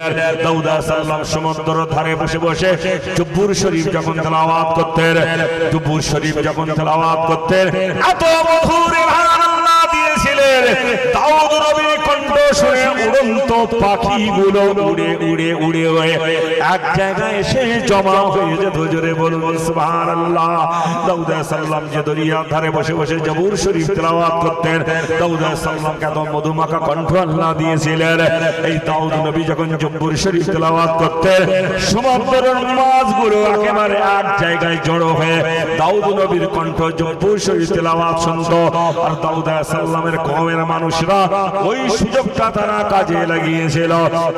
দাউদ সাল্লাম সমুদ্র ধারে বসে বসে জব্বুর শরীফ যখন তেলাওয়াত করতেন, জব্বুর শরীফ যখন তেলাওয়াত করতেন, এত মধুর সুবহানাল্লাহ দিয়েছিলেন। দাউদ নবীর কণ্ঠ শুনে উড়ন্ত পাখিগুলো উড়ে উড়ে উড়ে হয়ে এক জায়গায় এসে জমা হয়ে যেত। জোরে বলুন সুবহানাল্লাহ। দাউদ সাল্লাম যে দরিয়ার ধারে বসে বসে জব্বুর শরীফ তেলাওয়াত করতেন, দাউদ সাল্লামকে এত মধুমাখা কণ্ঠ আল্লাহ দিয়েছিলেন। এই দাউদ নবী যখন জব্বুর শরীফ তেলাওয়াত করতেন, সমুদ্রের মাছগুলো একেবারে এক জায়গায় জড়ো হয়ে দাউদ নবীর কণ্ঠ জব্বুর শরীফ তেলাওয়াত শুনতো। আর দাউদ সাল্লামের কওমের মানুষরা ওই সুযোগটা তারা কাজে লাগিয়েছিল,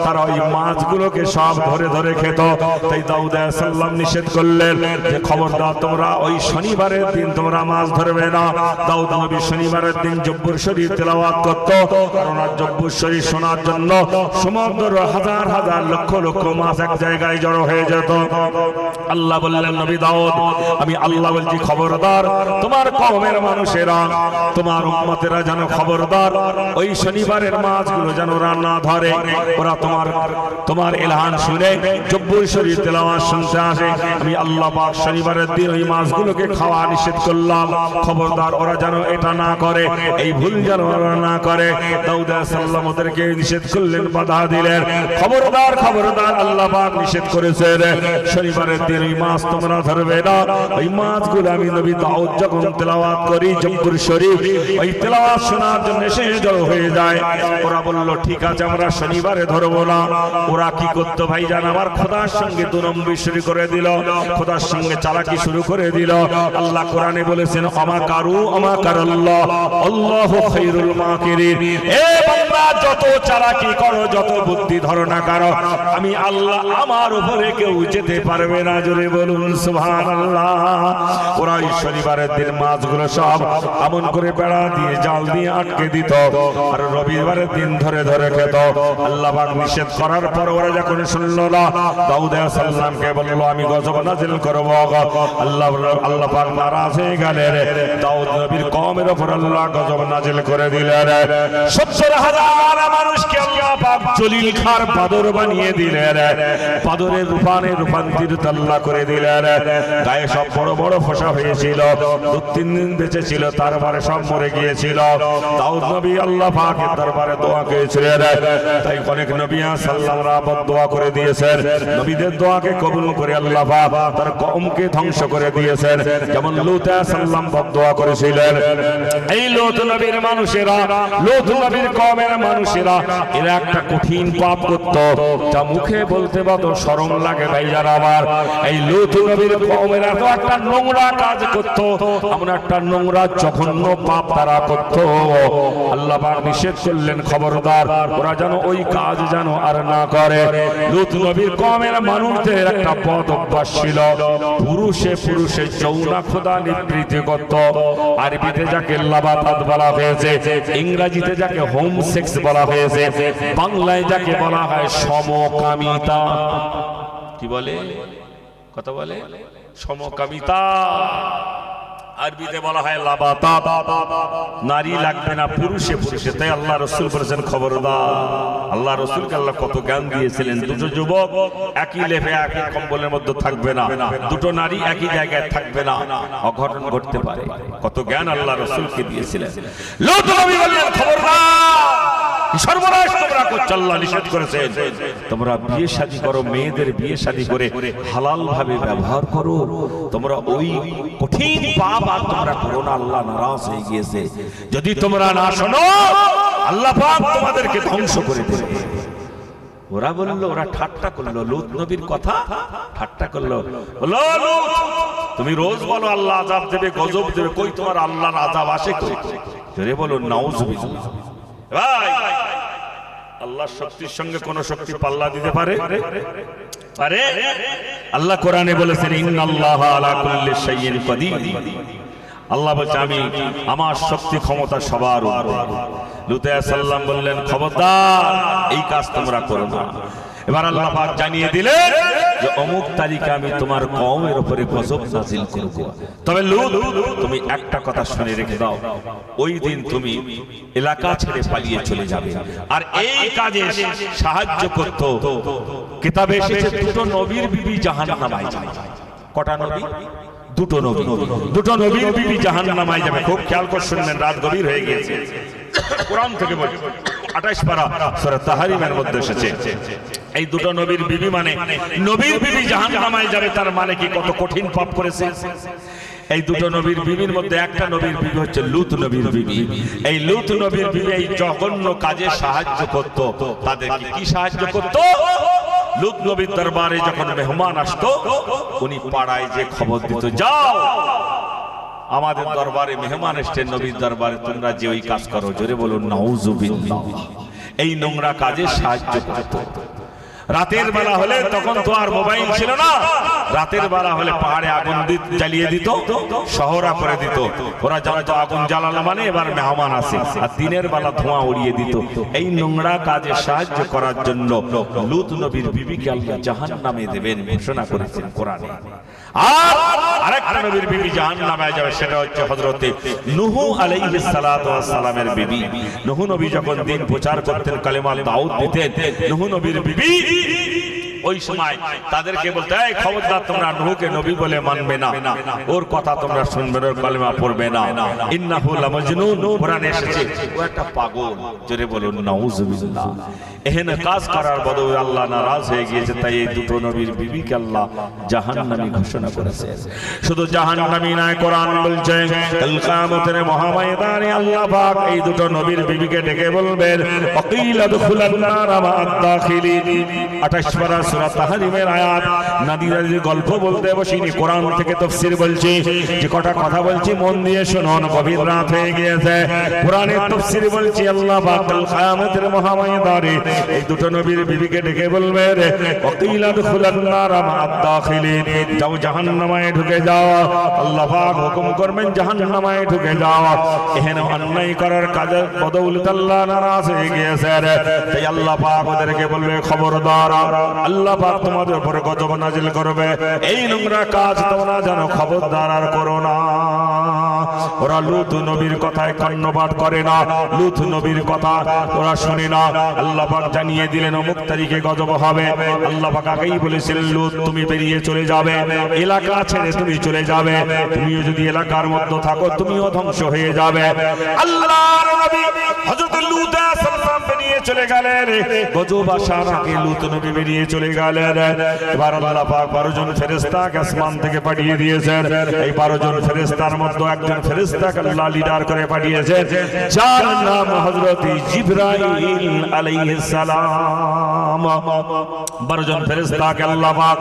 তারা ওই মাছগুলোকে সব ধরে ধরে খেত। তাই দাউদ সাল্লাম নিষেধ করলেন যে খবরদার তোমরা ওই শনিবারের দিন তোমরা মাছ ধরবে না। দাউদ নবী শনিবারের দিন জব্বুর শরীফ তেলাওয়াত করত, কারণ জব্বুর শরীফ শোনার জন্য সমুদ্র হাজার হাজার লক্ষ লক্ষ মাছ এক জায়গায় জড়ো হয়ে যেত। আল্লাহ বললেন, নবী দাউদ, আমি আল্লাহ বলছি খবরদার তোমার কওমের মানুষেরা, তোমার উম্মতেরা যেন খবরদার ওই শনিবারের মাছগুলো যেন রান্না ধরে। ওরা তোমার এলান শুনে জব্বুর শরীফ তেলাওয়াত শুনতে আসে। আমি আল্লাহ পাক শনিবারের দিন ওই মাছগুলোকে খাওয়া নিষেধ করলাম, খবরদার ওরা যেন এটা না করে, এই ভুল যেন ওরা না করে। দাউদ সাল্লাম ওদেরকে নিষেধ করলেন, বাধা দিলেন, খবরদার খবরদার আল্লাহ পাক নিষেধ করেছেন শনিবারের দিন ওই মাছ তোমরা ধরবে না। ওই মাছগুলো আমি নবী দাউদ যখন তেলাওয়াত করি জব্বুর শরীফ, ওই তেলাওয়াত শোনার জন্য এসে জড়ো হয়ে যায়। ওরা বলল ঠিক আছে আমরা শনিবারে ধরবো না। ওরা কি করতো ভাইজান, আমার খোদার সঙ্গে দু নম্বর শুরু করে দিল, খোদার সঙ্গে চালাকি শুরু করে দিল। আল্লাহ কোরআনে বলেছেন আমাকারু আমাকারাল্লাহ আল্লাহু খায়রুল মাকিরিন। এ বান্দা যত চালাকি করো, যত বুদ্ধি ধরো না করো, আমি আল্লাহ আমার উপরে কেউ যেতে পারবে না। জোরে বলুন সুবহানাল্লাহ। ওরা এই শনিবারের দিন মাছগুলো সব এমন করে বেড়া দিয়ে জাল দিয়ে আটকে দিত, আর রবিবারের দিন ধরে ধরে খেত। আল্লাহ পাক নিষেধ করার পর ওরা যখন শুনল না, দাউদ সাল্লামকে বলল আমি গজব নাযিল করব। আল্লাহ পাক নারাজ হয়ে গেলেন, দাউদ নবীর কওমের উপর আল্লাহ গজব নাযিল করে দিলেন। ৭০,০০০ মানুষকে আল্লাহ পাক জলিল খার পাদর বানিয়ে দিলেন, পাদরের রূপান্তরিত আল্লাহ করে দিলেন। গায়ে সব বড় বড় ফোঁসা হয়েছিল, ২-৩ দিন বেঁচে ছিল, তারপরে সব মরে গিয়েছিল। দাউদ নবী আল্লাহ পাকের দরবারে দোয়া করেছিলেন, তাই অনেক নবী সাল্লাল্লাহু আলাইহি দোয়া করে দিয়েছেন। নবীদের দোয়াকে কবুল করে আল্লাহ পাক তার কওমকে ধ্বংস করে দিয়েছেন। যেমন লূত সাল্লাম দোয়া করেছিলেন, এই লূত নবীর মানুষেরা, লূত নবীর কওমের মানুষেরা এরা একটা কঠিন পাপ করত, যা মুখে বলতে বড় শরম লাগে ভাইজান আমার। এই লূত নবীর কওমেরা তো একটা নোংরা কাজ করত, এমন একটা নোংরা জঘন্য পাপ তারা করত। আল্লাহ পাক নিষেধ করলেন খবরদার ওরা যেন ওই কাজ যেন আর না করে। লূত নবীর কওমের মানুষদের একটা বদ অভ্যাস ছিল, পুরুষে পুরুষে যৌনা খোদা নিবৃত্তি করত। আরবিতে যাকে লাবাতাত বলা হয়েছে, ইংরেজিতে যাকে হোম সেক্স বলা হয়েছে, বাংলায় যাকে বলা হয় সমকামিতা। কি বলে, কথা বলে সমকামিতা, আরবিতে বলা হয় লাবাতাত। নারী লাগবে না, পুরুষে পুরুষে। তাই আল্লাহ রাসূল বলেছেন খবরদার। আল্লাহ রাসূলকে আল্লাহ কত জ্ঞান দিয়েছিলেন, দুটো যুবক একই লেপে একই কম্বলের মধ্যে থাকবে না, দুটো নারী একই জায়গায় থাকবে না, অঘটন ঘটতে পারে। কত জ্ঞান আল্লাহ রাসূলকে দিয়েছিলেন। লূত নবী বললেন খবরদার, সর্বনাশ তোমরা করছো, আল্লাহ নিষেধ করেছেন তোমরা বিয়ে শাদী করো, মেয়েদের বিয়ে শাদী করে হালাল ভাবে ব্যবহার করো, তোমরা ওই কঠিন পাপ আর তোমরা করো না, আল্লাহ নারাজ হয়ে গিয়েছে। যদি তোমরা না শোনো আল্লাহ পাক তোমাদেরকে ধ্বংস করে দেবে। ওরা বলল, ওরা ঠাট্টা করলো, লূত নবীর কথা ঠাট্টা করলো। বলো লূত, তুমি রোজ বলো আল্লাহ আযাব দেবে, গজব দেবে, কই তোমার আল্লাহর আযাব আসে কই? জোরে বলো নাউযুবিল্লাহ। ভাই, আল্লাহর শক্তির সঙ্গে কোন শক্তি পাল্লা দিতে পারে? পারে? আল্লাহ কোরআনে বলেছেন ইন্নাল্লাহা আলা কুল্লি শাইইন কাদির। আল্লাহ বলছে আমি, আমার শক্তি ক্ষমতা সবার উপরে। লূত সাল্লাম বললেন খবরদার এই কাজ তোমরা করো না। এবার আল্লাহ পাক জানিয়ে দিলেন যে অমুক তারিখে আমি তোমার কওমের উপরে গজব নাযিল করব। তবে লূত, তুমি একটা কথা শুনে রেখে দাও, ওই দিন তুমি এলাকা ছেড়ে পালিয়ে চলে যাবে। আর এই কাজে সাহায্য করত, কিতাবে এসেছে দুটো নবীর বিবি জাহান্নামে যাবে। কটা নবী? দুটো নবী, দুটো নবীর বিবি জাহান্নামে যাবে। খুব খেয়াল করে শুনবেন, রাত গভীর হয়ে গিয়েছে। কোরআন থেকে বলছি 28 পারা সূরা তাহরিমের মধ্যে এসেছে এই দুটো নবীর বিবি, মানে নবীর বিবি জাহান্নামে যাবে, তার মানে কি কত কঠিন পাপ করেছে। এই দুটো নবীর বিবির মধ্যে একটা নবীর বিবি হচ্ছে লূত নবীর বিবি। এই লূত নবীর বিবি এই জঘন্য কাজে সাহায্য করত। তাদের কি সাহায্য করত? লূত নবীর দরবারে যখন মেহমান আসতো, উনি পাড়ায় যে খবর দিত, যাও আমাদের দরবারে মেহমান এসেছেন, নবীর দরবারে তোমরা যে ওই কাজ করো, জোরে বলুন নাউজুবিল্লাহ। এই নোংরা কাজে সাহায্য করত। রাতের বেলা হলে, তখন তো আর মোবাইল ছিল না, রাতের বেলা হলে পাহাড়ে আগুন জ্বালিয়ে দিত, শহরা করে দিত। ওরা জানতো আগুন জ্বালানো মানে এবার মেহমান আসে, আর দিনের বেলা ধোঁয়া উড়িয়ে দিত। এই নোংরা কাজে সাহায্য করার জন্য লূত নবীর বিবিকে আল্লাহ জাহান্নামে দেবেন ঘোষণা করেছেন কোরআনে। আর আরেকটা নবীর বিবি জাহান্নামে যাবে, সেটা হচ্ছে হযরতে নূহ আলাইহিস সালাতু ওয়াস সালামের বিবি। নূহ নবী যখন দিন প্রচার করতেন, কালেমা দাউদ দিতেন, নূহ নবীর বিবি ওই সময় তাদেরকে বলতে, এই খবরদার তোমরা নূহকে নবী বলে মানবে না, ওর কথা তোমরা শুনবে না, ওর কালেমা পড়বে না, ইন্নাহু লামাজনুন। কোরআনে এসেছে ও একটা পাগল, জোরে বলুন নাউজুবিল্লাহ। এহেন কাজ করার বদলে আল্লাহ নারাজ হয়ে গিয়েছে, তাই এই দুটো নবীর বিবিকে আল্লাহ জাহান্নামী ঘোষণা করেছে। শুধু জাহান্নামী নয়, কোরআন বলছে কাল কিয়ামতের মহাময়দানে আল্লাহ পাক এই দুটো নবীর বিবিকে ডেকে বলবেন, ওয়াকিলা দুখুলান নার মা'আদ দাখিলিন। 28 পারা সূরা তাহরিমের আয়াত। নাদিরাদের গল্প বলতে বসিনি, কোরআন থেকে তাফসীর বলছি, যে কটা কথা বলছি মন দিয়ে শুনুন, গভীর রাত হয়ে গিয়েছে। কোরআনের তাফসীর বলছি, আল্লাহ পাক কাল কিয়ামতের মহাময়দানে এই দুটো নবীর বিবিকে ডেকে বলবেন, ওয়াকিলা দুখুলান নার মা'আদ দাখিলিন, যাও জাহান্নামে ঢুকে যাও। আল্লাহ পাক হুকুম করবেন জাহান্নামে ঢুকে যাও। এহেন অন্যায় করার কাজের বদৌলতে আল্লাহ নারাজ হয়ে গিয়েছে, তাই আল্লাহ পাক ওদেরকে বলবে, খবরদার আল্লাহ পাক তোমাদের উপরে গজব নাজিল করবে, এই নোংরা কাজ তোমরা যেন খবরদার আর করো না। ওরা লূত নবীর কথায় কর্ণপাত করে না, লূত নবীর কথা ওরা শুনে না। আল্লাহ পাক জানিয়ে দিলেন অমুক তারিখে গজব হবে। আল্লাহ পাক আগেই বলেছিলেন, লূত তুমি বেরিয়ে চলে যাবে, এলাকা ছেড়ে তুমি চলে যাবে। তুমিও যদি এলাকার মধ্যে থাকো, তুমিও ধ্বংস হয়ে যাবে। আল্লাহর নবী হযরত লূত আলাইহিস সালাম বেরিয়ে চলে গেলেন, গজব আসার আগে লূত নবী বেরিয়ে চলে গেলেন। এবার আল্লাহ পাক 12 জন ফেরেশতাকে আসমান থেকে পাঠিয়ে দিয়েছেন। এই 12 জন ফেরেশতার মধ্যে একজন ফেরেশতাকে আল্লাহ লিডার করে পাঠিয়েছেন, যার নাম হযরত জিবরাইল আলাইহিস সালাম। 12 জন ফেরেশতাকে আল্লাহ পাক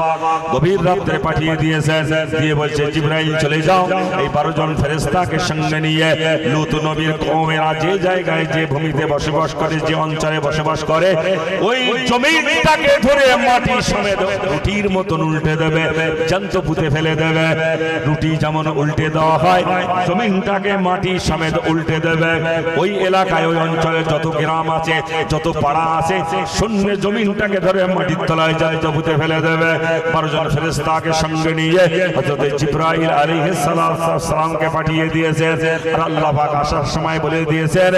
গভীর রাতে পাঠিয়ে দিয়েছেন, দিয়ে বলছে, জিবরাইল চলে যাও, এই 12 জন ফেরেশতাকে সঙ্গে নিয়ে লূত নবীর কওমেরা যে জায়গায় যে ভূমিতে বসবাস করে, যে অঞ্চলে বসবাস করে, ওই জমিনটাকে ধরে মাটি সমেত রুটির মতন উল্টে দেবে, জ্যান্ত পুঁতে ফেলে দেবে। রুটি যেমন উল্টে দেওয়া হয়, জমিনটাকে মাটি সমেত উল্টে দেবে। ওই এলাকায় ওই অঞ্চলে যত গ্রাম আছে, যত পাড়া আছে, শূন্য জমিনটাকে ধরে মাটির তলায় জ্যান্ত পুঁতে ফেলে দেবে। 12 জন ফেরেশতাকে সঙ্গে নিয়ে হযরত জিবরাইল আলাইহিস সালামকে পাঠিয়ে দিয়েছে। আর আল্লাহ পাক আসার সময় বলে দিয়েছেন,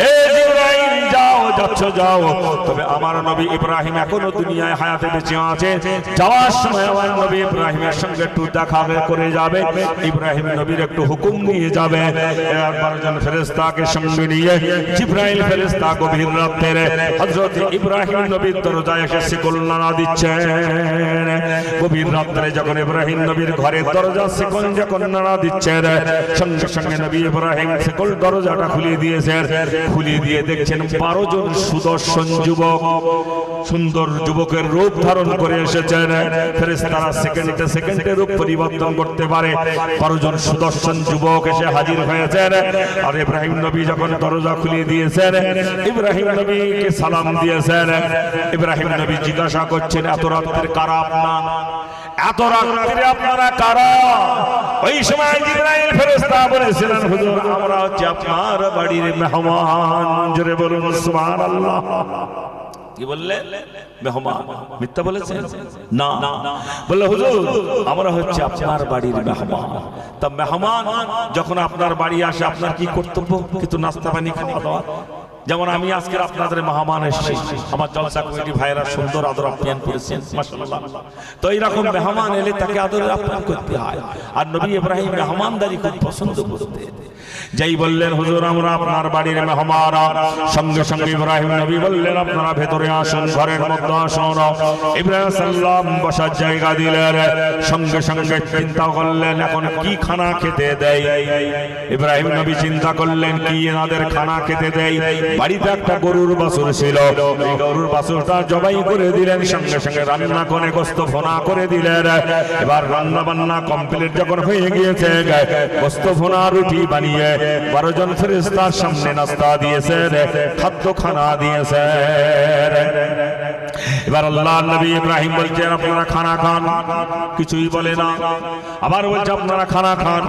এ জিবরাইল যাও, যাচ্ছ যাও, তবে আমার নবী ইব্রাহিম এখনো দুনিয়ায় হায়াতে বেঁচে আছে, যাওয়ার সময় আমার নবী ইব্রাহিমের সঙ্গে একটু দেখা করে যাবে, ইব্রাহিম নবীর একটু হুকুম নিয়ে যাবে। 12 জন ফেরেশতাকে সঙ্গে নিয়ে জিবরাইল ফেরেশতা গভীর রাতে হযরত ইব্রাহিম নবীর দরজায় এসে শিকল নাড়া দিচ্ছেন। গভীর রাতে যখন ইব্রাহিম নবীর ঘরের দরজা শিকল যখন নাড়া দিচ্ছেন, সঙ্গে সঙ্গে নবী ইব্রাহিম শিকল দরজাটা খুলে দিয়েছেন। খুলে দিয়ে দেখছেন 12 জন সুদর্শন যুবক, সুন্দর যুবকের রূপ ধারণ করে এসেছেন। ফেরেশতারা সেকেন্ডে সেকেন্ডে রূপ পরিবর্তন করতে পারে। 12 জন সুদর্শন যুবক এসে হাজির হয়েছেন। আর ইব্রাহিম নবী যখন দরজা খুলে দিয়েছেন, ইব্রাহিম নবীকে সালাম দিয়েছেন। ইব্রাহিম নবী জিজ্ঞাসা করছেন, এত রাতের কারা আপনারা? এত রাত্রে আপনারা কারা? ওই সময় জিবরাইল ফেরেশতা বলেছিলেন, হুজুর আমরা হচ্ছে আপনার বাড়ির মেহমান। জোরে বলুন সুবহানাল্লাহ। কি বললেন? মেহমান। মিথ্যা বলেছেন না? বললে হুজুর আমরা হচ্ছে আপনার বাড়ির মেহমান। তা মেহমান যখন আপনার বাড়ি আসে আপনার কি কর্তব্য? কিন্তু নাস্তা পানি খাওয়া দাওয়া। যেমন আমি আজকে আপনাদের মেহমান এসেছি, আমার জলসা কমিটি ভাইরা সুন্দর আদর আপ্যায়ন করেছেন মাশাআল্লাহ। তো এইরকম মেহমান এলে তাকে আদর আপ্যায়ন করতে হয়। আর নবী ইব্রাহিম মেহমানদারি খুব পছন্দ করতেন। যেই বললেন হুজুর আমরা আপনার বাড়ির মেহমান, সঙ্গে সঙ্গে ইব্রাহিম নবী বললেন আপনারা ভেতরে আসুন, ঘরের মধ্যে আসুন। ইব্রাহিম সাল্লাম বসার জায়গা দিলেন। সঙ্গে সঙ্গে চিন্তা করলেন এখন কি খানা খেতে দেয়। ইব্রাহিম নবী চিন্তা করলেন কি এনাদের খানা খেতে দেয়। বাড়িতে একটা গরুর বাছুর ছিল, এই গরুর বাছুরটা জবাই করে দিলেন। সঙ্গে সঙ্গে রান্না করে গোশত ভুনা করে দিলেন। এবার রান্না বান্না কমপ্লিট যখন হয়ে গিয়েছে, গোশত ভুনা রুটি বানিয়ে 12 জন ফেরেশতার সামনে নাস্তা দিয়েছেন, খাদ্য খানা দিয়েছেন। এবার আল্লাহর নবী ইব্রাহিম বলছেন আপনারা খানা খান, কিছুই বলে না। আবার বলছে আপনারা খানা খান,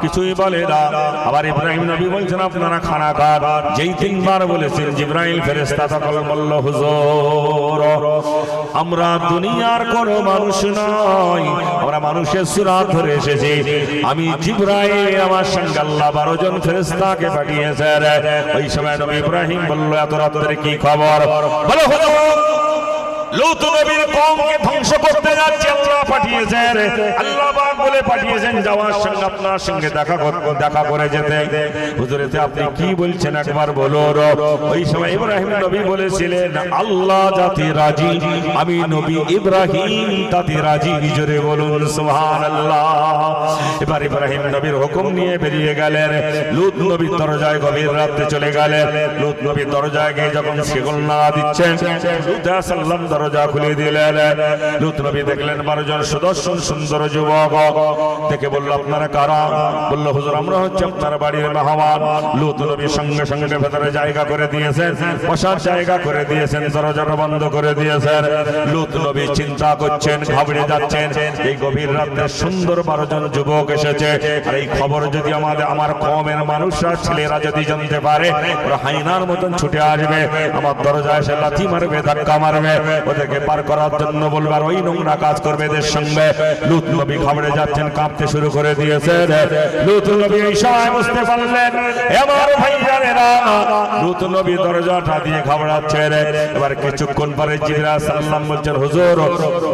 কিছুই বলে না। আবার ইব্রাহিম নবী বলছেন আপনারা খানা খান। যেই 3 বার বলেছেন জিবরাইল ফেরেশতা তখন বলল হুজুর আমরা দুনিয়ার কোন মানুষ নই, আমরা মানুষের সূরত ধরে এসেছি। আমি জিবরাইল, আমার সঙ্গে আল্লাহ 12 জন ফেরেশতাকে পাঠিয়েছেন। ওই সময় নবী ইব্রাহিম বলল এত রাতের কি খবর? বলো হুজুর লূত নবীর কওমকে ধ্বংস করতে যাচ্ছে আল্লাহ পাঠিয়েছেন। আল্লাহ পাক বলে পাঠিয়েছেন যাওয়ার সঙ্গে আপনার সঙ্গে দেখা করে যেতে। হুজুর এতে আপনি কি বলছেন একবার বলুন। ওই সময় ইব্রাহিম নবী বলেছিলেন আল্লাহ যাতে রাজি, আমি নবী ইব্রাহিম তাতে রাজি। জোরে বলুন সুবহানাল্লাহ। এবার ইব্রাহিম নবীর হুকুম নিয়ে বেরিয়ে গেলেন। লূত নবীর দরজায় গভীর রাতে চলে গেলেন। লূত নবীর দরজায় গিয়ে যখন শিকল নাড়া দিচ্ছেন, লূত সাল্লাম দরজা খুলে দিলেন। লূত নবী দেখলেন 12 জন সুদর্শন সুন্দর যুবক। দেখে বলল আপনারা কারা? বলল হুজুর আমরা হচ্ছে আপনার বাড়ির মেহমান। লূত নবী সঙ্গে সঙ্গে ভেতরে জায়গা করে দিয়েছেন, বসার জায়গা করে দিয়েছেন, দরজাটা বন্ধ করে দিয়েছেন। লূত নবী চিন্তা করছেন, ঘাবড়ে যাচ্ছেন। এই গভীর রাতে সুন্দর 12 জন যুবক এসেছে। আর এই খবর যদি আমার কওমের মানুষরা ছেলেরা যদি জানতে পারে, ওরা হাইনার মতন ছুটে আসবে, আমার দরজায় এসে লাথি মারবে, ধাক্কা মারবে, ওদেরকে পার করার জন্য বলবে আর ওই নোংরা কাজ করবে এদের সঙ্গে। লূত নবী ঘাবড়ে যাচ্ছেন, কাঁপতে শুরু করে দিয়েছেন। লূত নবী এই সময় বুঝতে পারলেন আমার ভাইজানেরা লূত নবী দরজাটা দিয়ে ঘাবড়াচ্ছেন। এবার কিছুক্ষণ পরে জিবরাইল সাল্লাম বলছেন হুজুর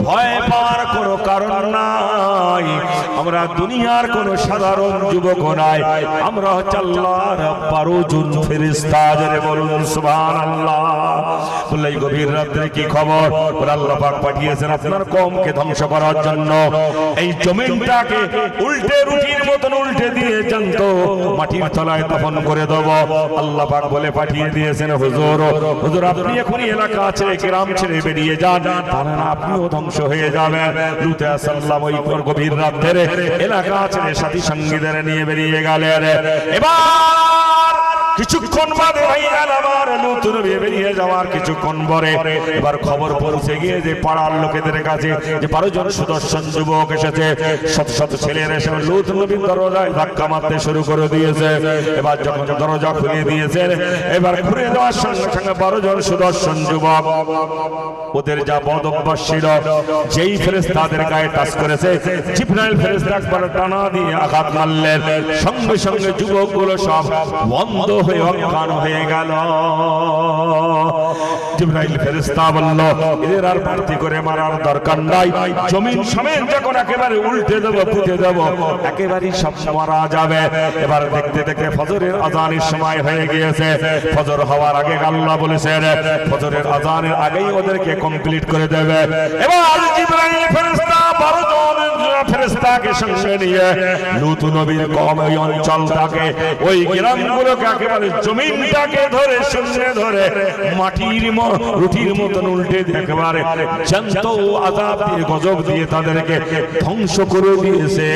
ভয় পাওয়ার কোনো কারণ নাই, আমরা দুনিয়ার কোন সাধারণ যুবক নাই, আমরা হচ্ছে আল্লাহর 12 জন ফেরেশতা। জোরে বলুন সুবহানাল্লাহ। বললে এই গভীর রাতে কি খবর? আল্লাহ পাক পাঠিয়েছেন আপনার কওমকে ধ্বংস করার জন্য। এই জমিনটাকে উল্টে রুটির মতন উল্টে দিয়ে জানত মাটির তলায় দফন করে দেব। আল্লাহ পাক বলে পাঠিয়ে দিয়েছেন হুজুর আপনি এখনই এলাকা ছেড়ে গ্রাম ছেড়ে বেরিয়ে যান, তাহলে না আপনিও ধ্বংস হয়ে যাবেন। লূত সাল্লাম ওই গভীর রাতের এলাকা ছেড়ে সাথী সঙ্গীদের নিয়ে বেরিয়ে গেলেন। এবার কিছুক্ষণ বাদে ভাইয়ার আমার লূত নবী বেরিয়ে যাওয়ার কিছুক্ষণ পরে এবার খবর পৌঁছে গিয়ে যে পাড়ার লোকেদের কাছে যে 12 জন সুদর্শন যুবক এসেছে, শত শত ছেলেরা এসে লূত নবীর দরজায় ধাক্কা মারতে শুরু করে দিয়েছে। এবার যখন দরজা খুলে দিয়েছে, এবার খুলে দেওয়ার সঙ্গে সঙ্গে 12 জন সুদর্শন যুবক, ওদের যা বদ অভ্যাস ছিল, যেই ফেরেশতাদের গায়ে টাচ করেছে জিবরাইল ফেরেশতা একবার টানা দিয়ে আঘাত মারলেন। সঙ্গে সঙ্গে যুবকগুলো সব বন্ধ হয়ে অজ্ঞান হয়ে গেল। জিবরাইল ফেরেশতা বলল এদের আর বাড়তি করে মারার দরকার নাই, জমিন সমেত যখন একেবারে উল্টে দেব, পুঁতে দেব, একেবারে সব মারা যাবে। এবার দেখতে দেখতে ফজরের আযানের সময় হয়ে গিয়েছে। ফজর হওয়ার আগে আল্লাহ বলেছেন ফজরের আযানের আগেই ওদেরকে কমপ্লিট করে দেবে। এবার জিবরাইল ফেরেশতা 12 জন ফেরেশতাকে সঙ্গে নিয়ে লূত নবীর কওম ওই অঞ্চলটাকে, ওই গ্রামগুলোকে একেবারে জমিনটাকে ধরে শূন্যে ধরে মাটির রুটির মতন উল্টে একেবারে জ্যান্ত আযাব দিয়ে গজব দিয়ে তাদেরকে ধ্বংস করে দিয়েছে।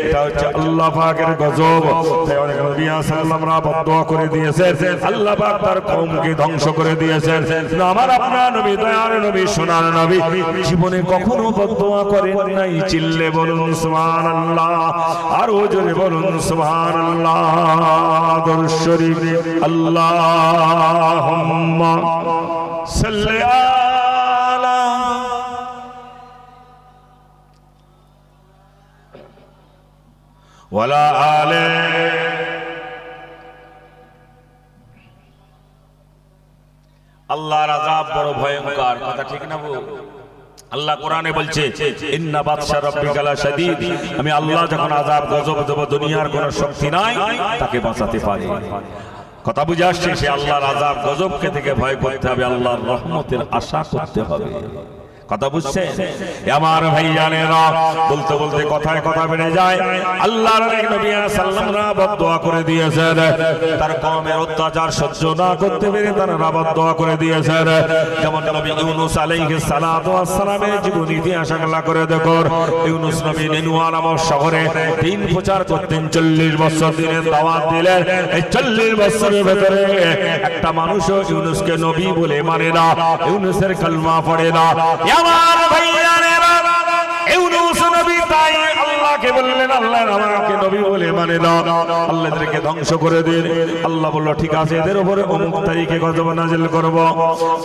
এটা হচ্ছে আল্লাহ পাকের গজব। তাই অনেক নবী সাল্লাল্লাহু আলাইহি বদদোয়া করে দিয়েছেন, আল্লাহ পাক তার কওমকে ধ্বংস করে দিয়েছেন। আমার আপনার নবী, দয়ার নবী, সোনার নবী জীবনে কখনো বদদোয়া করেন নাই। চিল্লে বলুন সুবহানাল্লাহ, আর জোরে বলুন সুবহানাল্লাহ। দরুদ শরীফ আল্লাহুম্মা সাল্লি আলা ওয়ালা আলে। আল্লাহর আযাব বড় ভয়ঙ্কর, কথা ঠিক না বউ? আল্লাহ কোরআনে বলছে ইন্না বাতশা রাব্বিকা লাশাদীদ, আমি আল্লাহ যখন আযাব গজব দেব দুনিয়ার কোনো শক্তি নাই তাকে বাঁচাতে পারে। কথা বুঝে আসছে? সে আল্লাহর আযাব গজবকে থেকে ভয় করতে হবে, আল্লাহর রহমতের আশা করতে হবে। কথা বুঝছে আমার ভাইজানেরা? বলতে বলতে কথায় কথা বেড়ে যায়। আল্লাহর নবী সাল্লাল্লাহু আলাইহি বদদোয়া করে দিয়েছেন, তার কওমের অত্যাচার সহ্য না করতে পেরে তারা বদদোয়া করে দিয়েছেন। যেমন নবী ইউনূস আলাইহিস সালাতু ওয়াস সালামের জীবনী ইতিহাস আল্লাহ করে দেখো। ইউনূস নবী নিনুয়া নামক শহরে দিন প্রচার করতেন, 40 বছর দিনের দাওয়াত দিলেন। এই 40 বছরের ভিতরে একটা মানুষও ইউনূসকে নবী বলে মানে না, ইউনূসের কালমা পড়ে না। আমার ভাইয়ানেরা, ইউনূস নবী তাই আল্লাহকে বললেন, আল্লাহ আমাকে নবী বলে মানে না, আল্লাহ এদেরকে ধ্বংস করে দিন। আল্লাহ বলল ঠিক আছে, এদের উপরে অমুক তারিখে গজব নাযিল করব।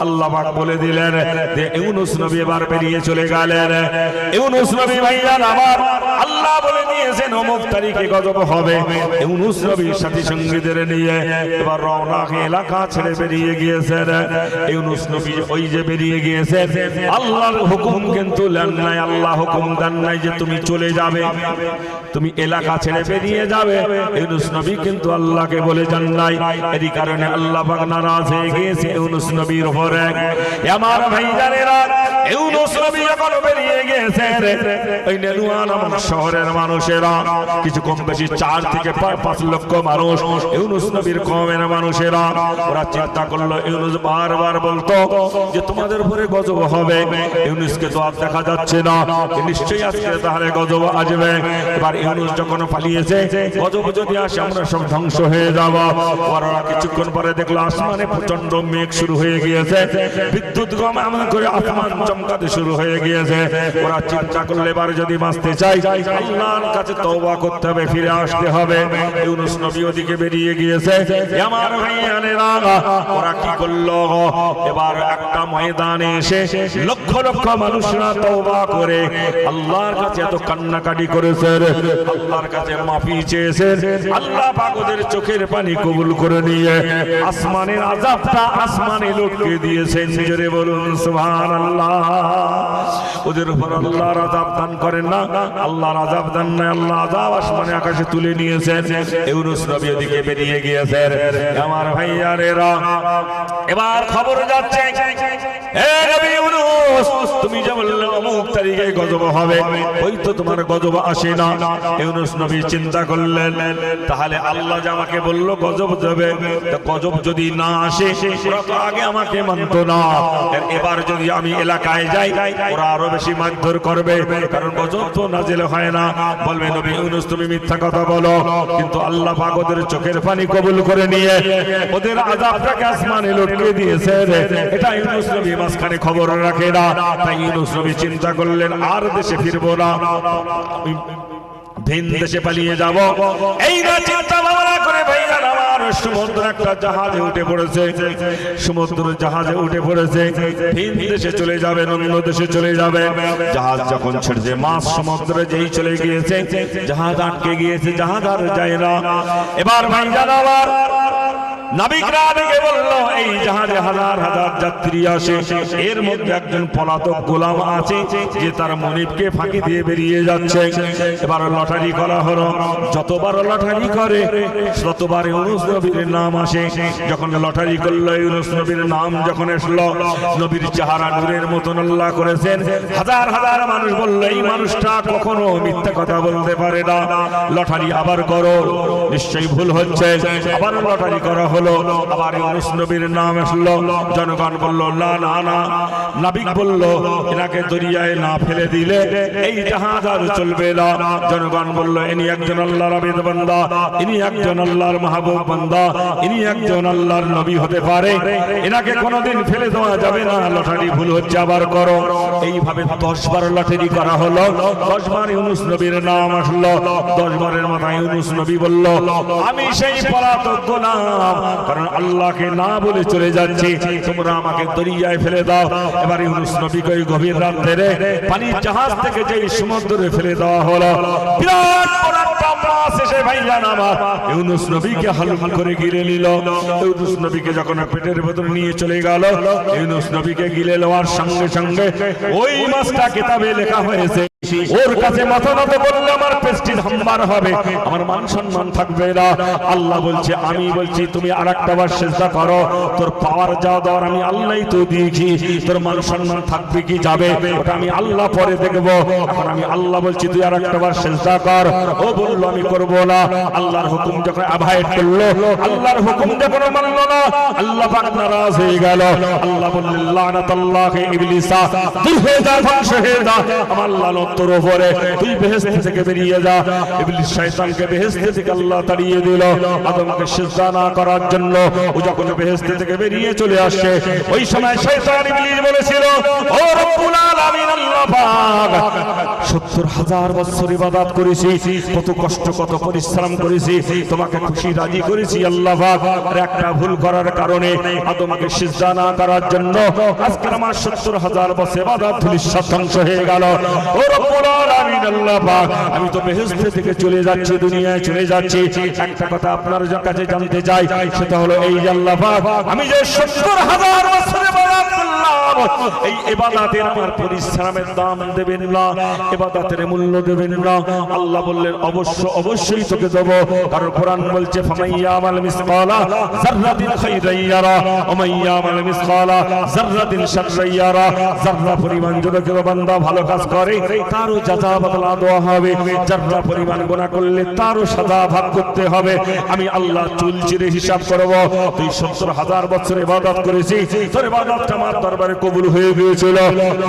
আল্লাহ পাক বলে দিলেন যে ইউনূস নবী এবার বেরিয়ে চলে গেলেন। ইউনূস নবী ভাইয়ান আমার, আল্লাহ বলে দিয়েছেন অমুক তারিখে গজব হবে। ইউনূস নবীর সাথী সঙ্গীদের নিয়ে এবার রওনা এলাকা ছেড়ে বেরিয়ে গিয়েছেন। ইউনূস নবী ওই যে বেরিয়ে গিয়েছেন, আল্লাহর হুকুম কিন্তু দেন নাই, আল্লাহ হুকুম দেন নাই যে তুমি চলে যাবে, তুমি এলাকা ছেড়ে বেরিয়ে যাবে। ইউনূস নবী কিন্তু আল্লাহকে বলে যান নাই। এই কারণে আল্লাহ পাক নারাজ হয়ে গিয়েছে ইউনূস নবীর উপরে। আমার ভাইজানেরা, ইউনূস নবী যখন বেরিয়ে গিয়েছেন, ওই নেনুয়া নামক শহরের মানুষেরা কিছু কম বেশি 4 থেকে 5 লক্ষ মানুষ, ইউনূস নবীর কওমের মানুষেরা, ওরা চিন্তা করলো, ইউনূস বারবার বলতো যে তোমাদের উপরে গজব হবে, ইউনূসকে তো আর দেখা যাচ্ছে না, নিশ্চয়ই আজকে তাহলে গজব আসবে। এবার ইউনূস যখন পালিয়েছে, গজব যদি আসে আমরা সব ধ্বংস হয়ে যাব। ওরা কিছুক্ষণ পরে দেখলো আসমানে প্রচন্ড মেঘ শুরু হয়ে গিয়েছে, বিদ্যুৎ গমন করে আসমান চমকাতে শুরু হয়ে গিয়েছে। ওরা চিন্তা করলে এবার যদি বাঁচতে চাই আল্লাহর কাছে তওবা করতে হবে, ফিরে আসতে হবে। ইউনূস নবী ওদিকে বেরিয়ে গিয়েছে। আমার ভাইয়ানেরা, ওরা কি করলো, এবার একটা ময়দানে এসে লক্ষ লক্ষ মানুষরা তওবা করে আল্লাহর কাছে এত কান্নাকাটি করেছে, আল্লাহর কাছে মাফি চেয়েছে। আল্লাহ পাক ওদের চোখের পানি কবুল করে নিয়ে আসমানের আযাবটা আসমানে লটকে দিয়েছেন। জোরে বলুন সুবহানাল্লাহ। ওদের উপর আল্লাহর আযাব দান করেন না, আল্লাহর আযাব দান না, আল্লাহ আযাব আসমানে আকাশে তুলে নিয়েছেন। ইউনূস নবী ওদিকে বেরিয়ে গিয়েছেন। আমার ভাইয়ারেরা, এবার খবর যাচ্ছে, হে নবী ইউনূস, তুমি যে বললে অমুক তারিখে গজব হবে, ওই তো তোমার গজব আসে না। ইউনূস নবী চিন্তা করলেন, তাহলে আল্লাহ যে আমাকে বলল গজব দেবে, গজব যদি না আসে ওরা তো আগে আমাকে মানতো না, এবার যদি আমি এলাকায় যাই ওরা আরো বেশি মারধর করবে, কারণ গজব তো নাজিল হয় না। বলবে নবী ইউনূস তুমি মিথ্যা কথা বলো, কিন্তু আল্লাহ পাক ওদের চোখের পানি কবুল করে নিয়ে ওদের আযাবটাকে আসমানে লটকে দিয়েছে। এটা ইউনূস নবী মাঝখানে খবর রাখে না। তাই ইউনূস নবী চিন্তা করলেন আর দেশে ফিরবো না, ভিন দেশে পালিয়ে যাব। এই না চিন্তা ভাবনা করে ভাইরা আমার সমুদ্র একটা জাহাজে উঠে পড়েছে, সমুদ্র জাহাজে উঠে পড়েছে, ভিন দেশে চলে যাবে, অন্য দেশে চলে যাবে। জাহাজ যখন ছেড়েছে, মাছ সমুদ্রে যেই চলে গিয়েছে, জাহাজ আটকে গিয়েছে, জাহাজ আর যায় না। এবার ভাইরা আমার নাবিকরা দেখে বলল এই জাহাজে হাজার হাজার যাত্রী আসে, এর মধ্যে একজন পলাতক গোলাম আছে যে তার মনিবকে ফাঁকি দিয়ে বেরিয়ে যাচ্ছে। এবার লটারি করা হলো, যতবার লটারি করে ততবার ইউনূস নবীর নাম আসে। যখন লটারি করলো, ইউনূস নবীর নাম যখন আসলো, নবীর চেহারা নূরের মতন আল্লাহ করেছেন। হাজার হাজার মানুষ বলল এই মানুষটা কখনো মিথ্যা কথা বলতে পারে না, লটারি আবার করো, নিশ্চয়ই ভুল হচ্ছে। আবার লটারি করা হলো, আবার ইউনূস নবীর নাম আসলো। জনগণ বলল না না না, নাবিক বলল এনাকে দরিয়ায় না ফেলে দিলে এই জাহাজ আর চলবে না। জনগণ বলল ইনি একজন আল্লাহর আবেদ বান্দা, ইনি একজন আল্লাহর মাহবুব বান্দা, ইনি একজন আল্লাহর নবী হতে পারে, এনাকে কোনোদিন ফেলে দেওয়া যাবে না, লটারি ভুল হচ্ছে, আবার করো। এইভাবে 10 বার লটারি করা হলো, 10 বার ইউনূস নবীর নাম আসলো। 10 বারের মাথায় ইউনূস নবী বলল আমি সেই পলাতক গোলাম কারণ আল্লাহকে না বলে চলে যাচ্ছি, তোমরা আমাকে দরিয়ায় ফেলে দাও। এবার ইউনূস নবীকে ওই গভীর রাত্রে পানির জাহাজ থেকে যে সমুদ্রে ফেলে দেওয়া হলো। বিরাট বড় একটা মাছ এসে ভাইজান আমার ইউনূস নবীকে হালুম করে গিলে নিল। ইউনূস নবীকে যখন পেটের ভেতর নিয়ে চলে গেল, ইউনূস নবীকে গিলে নেওয়ার সঙ্গে সঙ্গে ওই মাছটা কিতাবে লেখা হয়েছে, ওর কাছে মাথা নত করলে আমার প্রেস্টিজ হামবার হবে, আমার মান সম্মান থাকবে না। আল্লাহ বলছে, আমি বলছি তুমি আরেকটা বার সিজদা করো, তোর পাওয়ার যা দেওয়ার আমি আল্লাহই তো দিয়েছি, তোর মান সম্মান থাকবে কি যাবে ওটা আমি আল্লাহ পরে দেখবো। এখন আমি আল্লাহ বলছি তুই আরেকটা বার সিজদা কর। ও বললো আমি করব না। আল্লাহর হুকুম যখন অ্যাভয়েড করলো, আল্লাহর হুকুম যখন মানলো না, আল্লাহ পাক নারাজ হয়ে গেল। আল্লাহ বললেন লানাতাল্লাহি ইবলিসা, তুই হয়ে যা, ধ্বংস হয়ে যা, আমার লানত তোর উপরে, তুই বেহেশত থেকে বেরিয়ে যা। ইবলিস শয়তানকে বেহেশত থেকে আল্লাহ তাড়িয়ে দিল আদমকে সিজদা না করার জন্য। ও যখন বেহেশত থেকে বেরিয়ে চলে আসছে, ওই সময় শয়তান ইবলিস বলেছিল, ও রব্বুল আলামিন আল্লাহ পাক ৭০,০০০ বছর ইবাদত করেছি, কত কষ্ট কত পরিশ্রম করেছি, তোমাকে খুশি রাজি করেছি আল্লাহ পাক, আর একটা ভুল করার কারণে আদমকে সিজদা না করার জন্য আজকে আমার ৭০,০০০ বছর ইবাদত ধূলিসাৎ ধ্বংস হয়ে গেল। ও রব্বুল আলামিন আল্লাহ পাক, আমি তো বেহেশত থেকে চলে যাচ্ছি, দুনিয়ায় চলে যাচ্ছি। একটা কথা আপনার কাছে জানতে চাই, সেটা হলো এই যে আল্লাহ পাক আমি যে ৭০,০০০ বছর ইবাদত করলাম, এই ইবাদতের আমার পরিশ্রমের দাম দেবেন না, ইবাদতের মূল্য দেবেন না। আল্লাহ বললেন অবশ্যই তোকে দেব, কারণ কোরআন বলছে ফামাইয়ামাল মিসকালা যাররাতিন খাইরান ইয়ারা ওয়া মাইয়ামাল মিসকালা যাররাতিন শাররান ইয়ারা। যাররা পরিমাণ যদি কেউ বান্দা ভালো কাজ করে তারও যাজা বদলা দেওয়া হবে, যাররা পরিমাণ গুনাহ করলে তারও সাজা ভাগ করতে হবে। আমি আল্লাহ চুল চিরে হিসাব করব, তুই ৭০,০০০ বছর ইবাদত করেছিস, তোর ইবাদতটা আমার দরবারে কবুল হয়ে গিয়েছিল।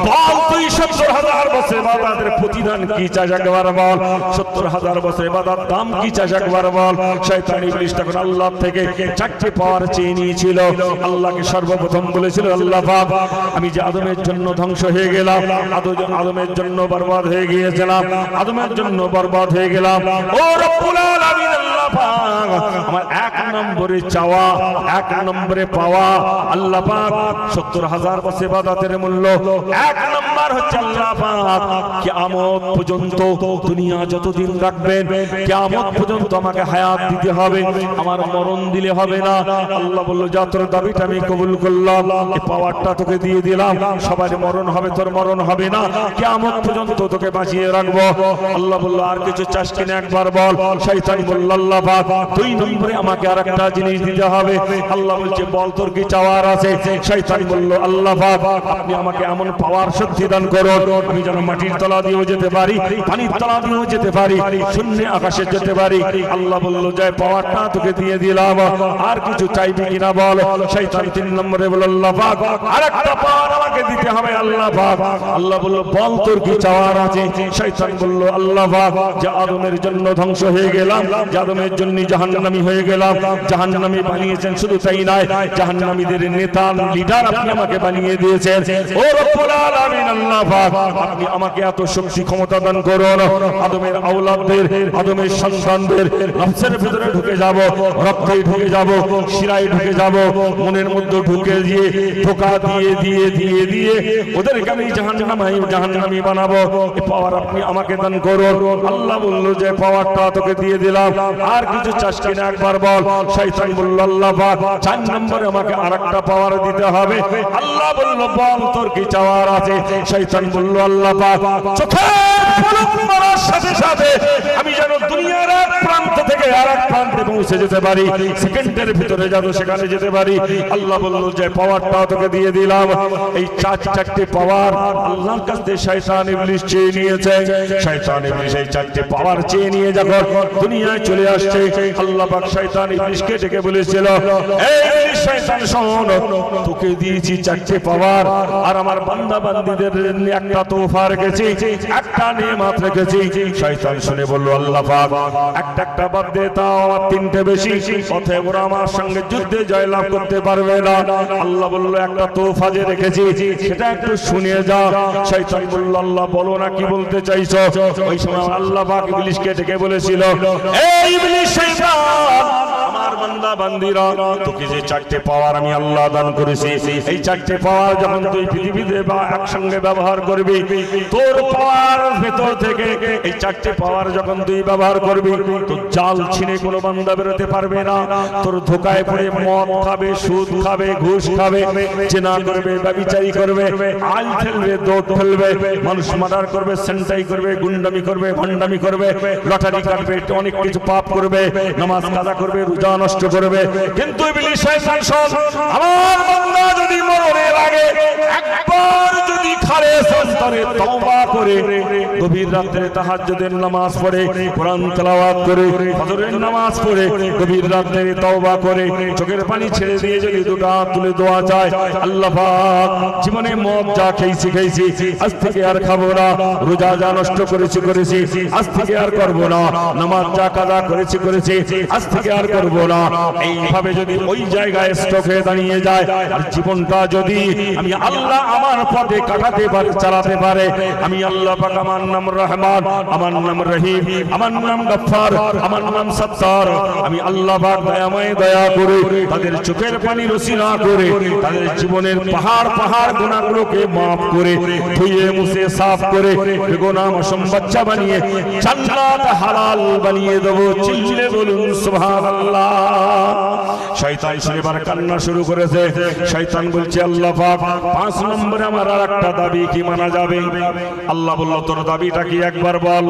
বল তুই ৭০,০০০ বছর ইবাদতের প্রতিদান কি চাস একবার বল, ৭০,০০০ বছর ইবাদত দাম কি চাস একবার বল। শয়তান ইবলিস তখন আল্লাহ থেকে ৪টি পাওয়ার চেয়ে নিয়েছিল। আল্লাহকে সর্বপ্রথম বলেছিল, আল্লাহ পাক আমি যে আদমের জন্য ধ্বংস হয়ে গেলাম, আদমের জন্য বরবাদ হয়ে গিয়েছিলাম, আদমের জন্য বরবাদ হয়ে গেলাম, ও রব্বুল আলামিন আল্লাহ পাক আমার ১ নম্বরে চাওয়া, ১ নম্বরে পাওয়া আল্লাহ পাক ৭০,০০০ বছর ইবাদতের মূল্য ১ নম্বর হচ্ছে আল্লাহ পাক কিয়ামত পর্যন্ত, দুনিয়া যতদিন রাখবেন কিয়ামত পর্যন্ত আমাকে হায়াত দিতে হবে, আমার মরণ দিলে হবে না। আল্লাহ বলল যা তোর দাবিটা আমি কবুল করলাম, এই পাওয়ারটা তোকে দিয়ে দিলাম, সবার মরণ হবে তোর মরণ হবে না, কিয়ামত পর্যন্ত তোকে বাঁচিয়ে রাখবো। আল্লাহ বলল আর কিছু চাস কিনা একবার বল। শয়তান বলল আল্লাহ পাক ২ নম্বরে আমাকে আরেকটা জিনিস দিতে হবে। আল্লাহ বলছে বল তোর কি চাওয়ার আছে। শয়তান বলল আল্লাহ পাক আপনি আমাকে এমন পাওয়ার শক্তি দান করুন, আমি যেন মাটির তলা দিয়েও যেতে পারি, পানির তলা দিয়েও যেতে পারি, শূন্য আকাশে যেতে পারি। আল্লাহ বলল যে পাওয়ারটা তোকে দিয়ে দিলাম, আর কিছু চাইবি কিনা বল। শয়তান ৩ নম্বরে বলল আল্লাহ পাক আরেকটা পাওয়ার আমাকে দিতে হবে আল্লাহ পাক। আল্লাহ বলল বল তোর কি চাওয়ার আছে। শয়তান বলল আল্লাহ পাক যে আদমের জন্য ধ্বংস হয়ে গেলাম, যে আদমের জন্য জাহান্নামী হয়ে গেলাম, জাহান্নামী বানিয়েছেন, শুধু তাই নয় জাহান্নামীদের নেতা লিডার আপনি আমাকে বানিয়ে দিয়েছেন। ও রব্বুল আলামিন আল্লাহ পাক আপনি আমাকে এত শক্তি ক্ষমতা দান করুন, আদমের আওলাদদের, আদমের সন্তানদের নফসের ভিতরে ঢুকে যাব, রক্তে ঢুকে যাব, শিরায় ঢুকে যাব, মনের মধ্যে ঢুকে দিয়ে ধোঁকা দিয়ে দিয়ে দিয়ে দিয়ে ওদেরকে আমি জাহান্নামী বানাবো। এই পাওয়ার আপনি আমাকে দান করুন। আল্লাহ বলল যে পাওয়ারটা তোকে দিয়ে দিলাম, আর কিছু চাস কিনা একবার বল। শয়তান বলল আল্লাহ পাক ৪ নম্বরে আমাকে আরেকটা পাওয়ার দিতে হবে। আল্লাহ বলল বল তোর কি চাওয়ার আছে। শয়তান বলল আল্লাহ পাক চোখের পলক মারার সাথে সাথে আমি যেন দুনিয়ার এক প্রান্ত থেকে আরেক প্রান্তে পৌঁছে যেতে পারি, সেকেন্ডের ভিতরে যেন সেখানে যেতে পারি। আল্লাহ বলল যে পাওয়ারটা তোকে দিয়ে দিলাম। এই ৪টি পাওয়ার আল্লাহর কাছ থেকে শয়তান ইবলিস চেয়ে নিয়েছে। শয়তান ইবলিস এই ৪টি পাওয়ার চেয়ে নিয়ে যখন দুনিয়ায় চলে আসছে, আল্লাহ পাক শয়তান ইবলিসকে ডেকে বলেছিল এই শয়তান শোন, তোকে দিয়েছি ৪টি পাওয়ার, আর আমার বান্দা বান্দীদের জন্য একটা তোফা রেখেছি, একটা নিয়ামত রেখেছি। শয়তান শুনে বলল আল্লাহ পাক একটা বাদ দে, তাও আমার ৩টে বেশি, অতএব ওরা আমার সঙ্গে যুদ্ধে জয়লাভ করতে পারবে না। আল্লাহ বলল একটা তোফা যে রেখেছি সেটা একটু শুনে যা। শয়তান বলল আল্লাহ বলো না কি বলতে চাইছো। ওই সময় আল্লাহ পাক ইবলিসকে ডেকে বলেছিল এই ইবলিস শয়তান, আমার আমার বান্দা বান্দিরা তোকে যে চারটে পাওয়ার আমি আল্লাহ দান করেছি, এই চারটে পাওয়ার যখন তুই পৃথিবীতে বা একসঙ্গে ব্যবহার করবি, তোর পাওয়ার ভেতর থেকে এই চারটে পাওয়ার যখন তুই ব্যবহার করবি, তো জাল ছিনে কোনো বান্দা বেরোতে পারবে না। তোর ধোকায় পড়ে মদ খাবে, সুদ খাবে, ঘুষ খাবে, জেনা করবে, ব্যভিচারী করবে, আল ফেলবে, দৌড় ফেলবে, মানুষ মার্ডার করবে, সেন্টাই করবে, গুন্ডামি করবে, ভণ্ডামি করবে, লটারি কাটবে, অনেক কিছু পাপ করবে, নামাজ কাজা করবে, রোজা নষ্ট করবে। কিন্তু ইবলিস শয়তান সব আমার বান্দা যদি মরণের আগে একবার যদি খালেস অন্তরে তওবা করে গভীর রাতে তাহাজ্জুদের নামাজ পড়ে, কোরআন তেলাওয়াত করে, ফজরের নামাজ পড়ে, গভীর রাতে তওবা করে, চোখের পানি ছেড়ে দিয়ে যদি দুটো হাত তুলে দোয়া চায়, আল্লাহ পাক জীবনে মদ যা খেয়েছি আজ থেকে আর খাবো না, রোজা যা নষ্ট করেছি আজ থেকে আর করবো না, নামাজ যা কাজা করেছি আজ থেকে আর করবো না, এইভাবে যদি ওই জায়গায় স্টক হয়ে দাঁড়িয়ে যায়, আর জীবনটা যদি আমি আল্লাহ আমার পথে কাটাতে পারে, চালাতে পারে, আমি আল্লাহ পাক আমার নাম রহমান, আমার নাম রহিম, আমার নাম গফফার, আমার নাম সত্তার, আমি আল্লাহ পাক দয়াময় দয়া করে তাদের চোখের পানি রসিলা করে তাদের জীবনের পাহাড় গুনাহগুলোকে maaf করে ধুয়ে মুছে সাফ করে বেগুনাহ মাসুম বাচ্চা বানিয়ে জান্নাত হালাল বানিয়ে দেব। চিল্লে বলুন সুবহানাল্লাহ। শয়তান সেবার কান্না শুরু করেছে। শয়তান বলছে আল্লাহ পাক 5 নম্বরে আমার আরেকটা দাবি কি মানা যাবে? আল্লাহ বলল তোর দাবিটা কি একবার বল।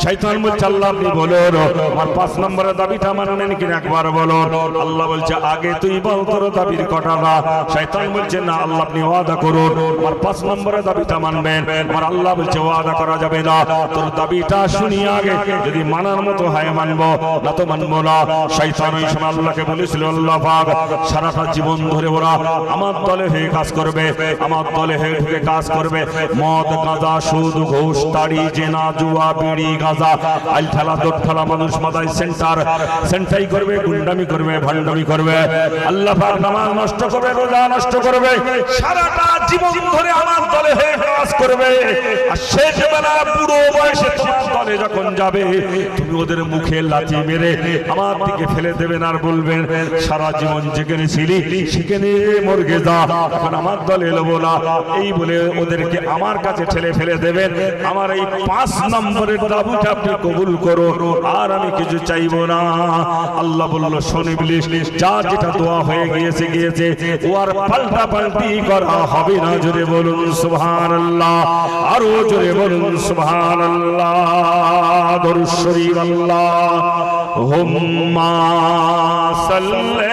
শয়তান বলছে আল্লাহ আপনি বলুন আমার 5 নম্বরের দাবিটা মানবেন কি একবার বলো। আল্লাহ বলছে আগে তুই বল তোর দাবির কথাটা। শয়তান বলছে না আল্লাহ আপনি ওয়াদা করুন আমার 5 নম্বরের দাবিটা মানবেন। আমার আল্লাহ বলছে ওয়াদা করা যাবে না, তোর দাবিটা শুনি আগে, যদি মানার মতো হয় মানবো, না তো মানবো না। শয়তান ওই সময় আল্লাহকে বলেছিল আল্লাহ পাক সারাটা জীবন ধরে ওরা আমার দলে হয়ে কাজ করবে, আমার দলে হয়ে ঢুকে কাজ করবে, মদ গাঁজা সুদ ঘুষ তাড়ি জেনা জুয়া বিড়ি গাঁজা আল ঠেলা দোট ঠেলা মানুষ মাথায় সেন্টাই করবে, গুন্ডামি করবে, ভণ্ডামি করবে, আল্লাহ পাক নামাজ নষ্ট করবে, রোজা নষ্ট করবে, সারাটা জীবন ধরে আমার দলে হয়ে কাজ করবে। আর শেষ বেলা বুড়ো বয়সে তোমার দলে যখন যাবে তুমি ওদের মুখে লাথি মেরে আমার দিকে ফেলে দেবেন আর বলবেন সারা জীবন যেখানে ছিলি সেখানে মরগে যা, এখন আমার দলে এলো না, এই বলে ওদেরকে আমার কাছে ঠেলে ফেলে দেবেন। আমার এই 5 নম্বরের দাবিটা আপনি কবুল করুন আর আমি কিছু চাইবো না। আল্লাহ বলল শোন ইবলিস যা যেটা দোয়া হয়ে গিয়েছে ও আর পাল্টা পাল্টি করা হবে না। জোরে বলুন সুবহানাল্লাহ, আরো জোরে বলুন সুবহানাল্লাহ। দরুদ শরীফ আল্লাহুম্মা সাল্লি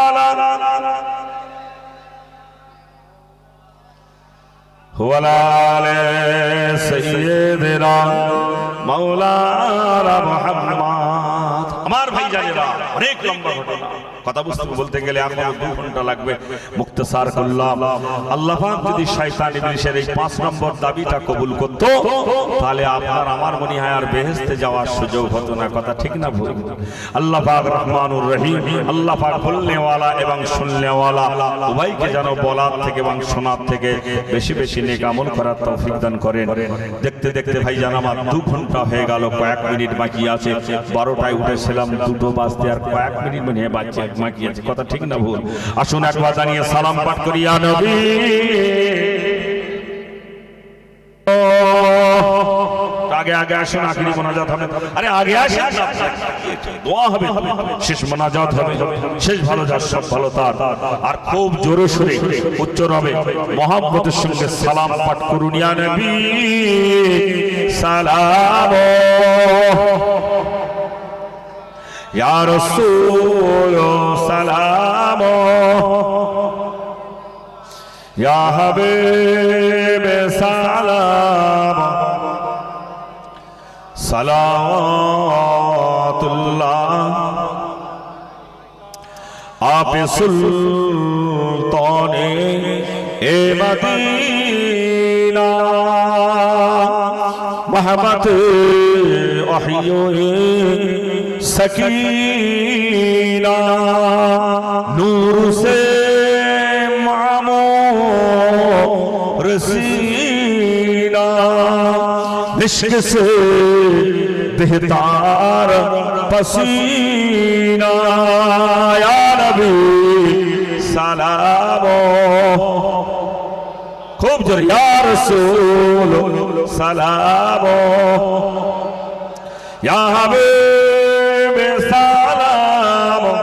আলা ওয়ালা আলি সাইয়্যিদিনা মাওলানা মুহাম্মদ। আমার ভাই জানেরা অনেক লম্বা ঘটনা, কথা বলতে গেলে এখন 2 ঘন্টা লাগবে, মুক্তাসার করলাম। আল্লাহ পাক যদি শয়তান ইবলিসের এই 5 নম্বর দাবিটা কবুল করত তাহলে আপনার আমার মনে হয় আর বেহেশতে যাওয়ার সুযোগ হতো না। কথা ঠিক না ভুল? আল্লাহ পাক রহমানুর রহিম, আল্লাহ পাক বলনে ওয়ালা এবং শুননে ওয়ালা উভয়কে যেন বলার থেকে এবং শোনার থেকে বেশি বেশি নেক আমল করার তৌফিক দান করেন। দেখতে দেখতে ভাইজান আমার 2 ঘন্টা হয়ে গেল, কয়েক মিনিট বাকি আছে। 12টায় উঠেছিলাম, 2টো বাজতে আর কয়েক মিনিট মনে বাকি আছে। কথা ঠিক না ভুল? আসুন একবার জানিয়ে সালাম পাঠ করি ইয়া নবী। আগে আসুন, আখেরি মোনাজাত হবে। আরে আগে আসুন, দোয়া হবে, শেষ মোনাজাত হবে, শেষ ভালো যার সব ভালো তার। আর খুব জোরে সোরে উচ্চ রবে মহব্বতের সঙ্গে সালাম পাঠ করুন ইয়া নবী সালাম ইয়া রাসূল সালাম ইয়া হাবিব সালাম সালাওয়াতুল্লাহ आप सुल्ताने ए मदीना मोहम्मद अहियो सकीना नूर से मामो रसीना इश्क से बेहतार पसीना या नबी सलामो खूब जोर या रसूल सलामो या हबीब सलामो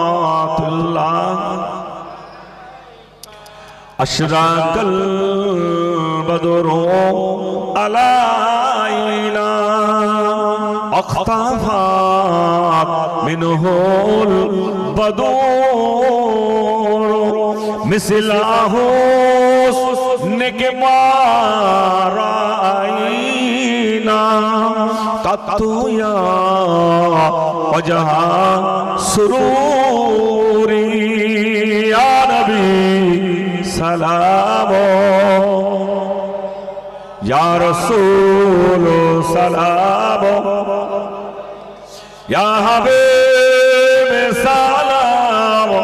सलावतुल्लाह अशराकल बदरो अलाइना अख्ताफात मिनहुल बदूर मिसलाहु निकमाराइना तत्तुया वजह सुरूरी या नबी सलामो या रसूल सलामो या हबीब सलामो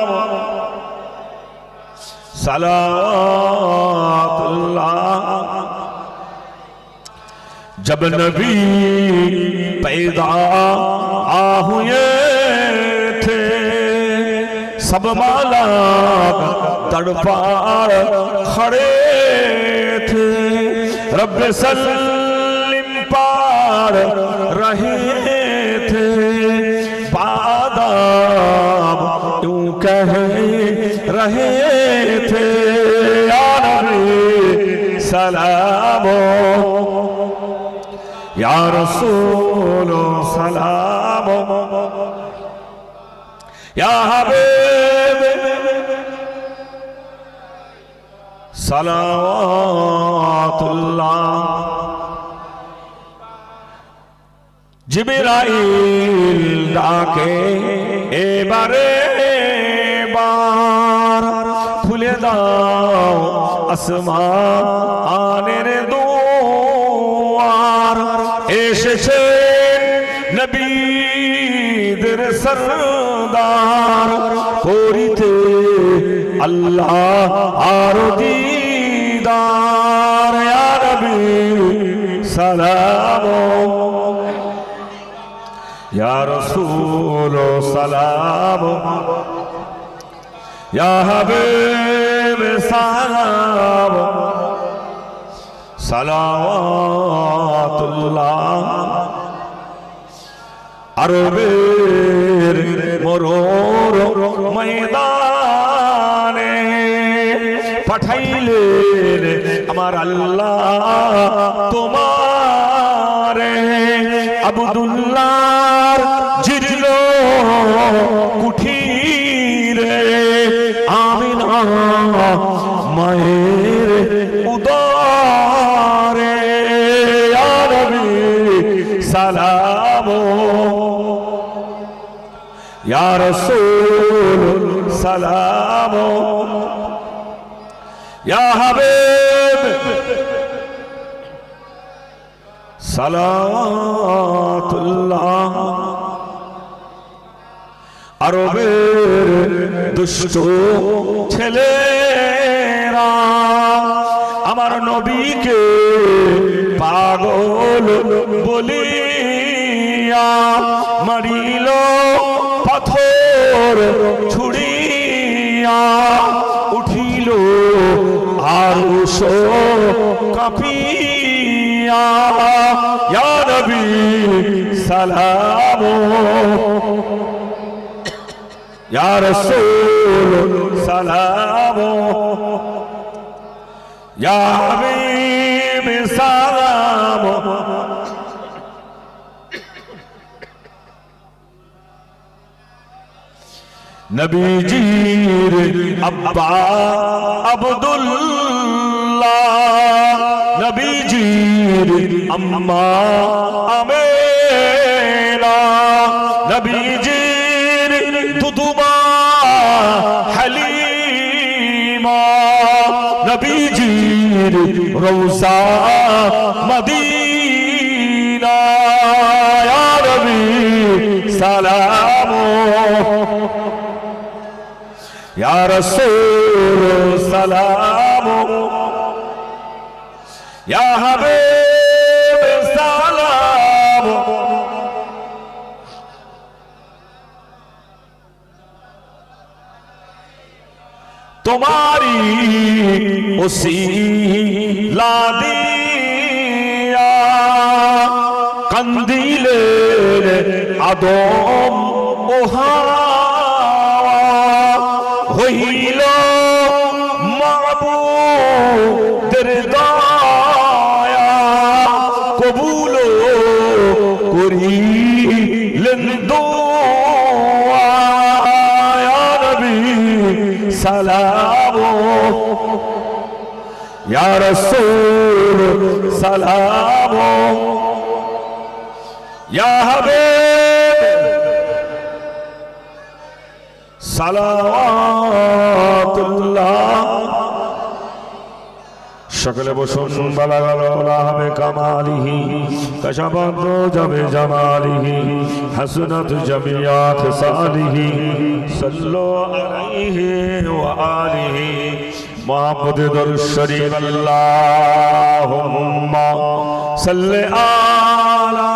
सलावतुल्लाह जब नबी पैदा हुए थे सब माला तड़पार खड़े थे रब सल्लिम पार रहे थे बादाब यूं कह रहे थे या नबी सलामो या रसूल सलामो या हबीब सलावतुल्लाह जिब्राइल डाके एबारे बार खुले दाओ আসমানের দুয়ার এসেছেন নবীদের সরদার করিতে আল্লাহ আর দিদার ইয়া নবী সালাম ইয়া রাসূল সালাম ইয়া হাবিব সালাম সালাওয়াতুল্লাহ আরবের মরুর ময়দানে পাঠাইলেন আমার আল্লাহ তোমারে আব্দুল্লাহর জিরল কুঠিরে আমিনা মায়ের উদরে ইয়া নবী সালাম ইয়া রাসূল সালাম ইয়া হাবিব সালাতুল্লাহ আরবের দুষ্ট ছেলেরা আমার নবীকে পাগল বলিয়া মারিল পাথর ছুড়িয়া উঠিল আরশ কাঁপিয়া ইয়া নবী সালাম ইয়া রাসূল সালাম ইয়া হাবিব সালাম নবীজির আব্বা আব্দুল্লাহ নবীজির আম্মা আমেনা নবীজির দুদুমা হালিমা নবীজির রওজা মদিনা ইয়া নবী সালাম ইয়া রাসূল সালাম ইয়া হাবিব তোমারি ওসিলা দিয়া কান্দিলে আদম ও হাওয়া হইল মাবুদের দয়া কবুল করিলেন দোয়া ইয়া নবী সালাম ইয়া রাসূল সালাম ইয়া হাবিব সালাওয়াতুল্লাহ। সকলে বসুন। বালাগালাবে কামালিহি কাশাবাত যাবে জামালিহি হাসনাত জামিয়াত সালিহি সাল্লু আলাইহি ওয়া আলিহি মুহাম্মদ দরুদ শরীফ আল্লাহুম্মা সাল্লি আলা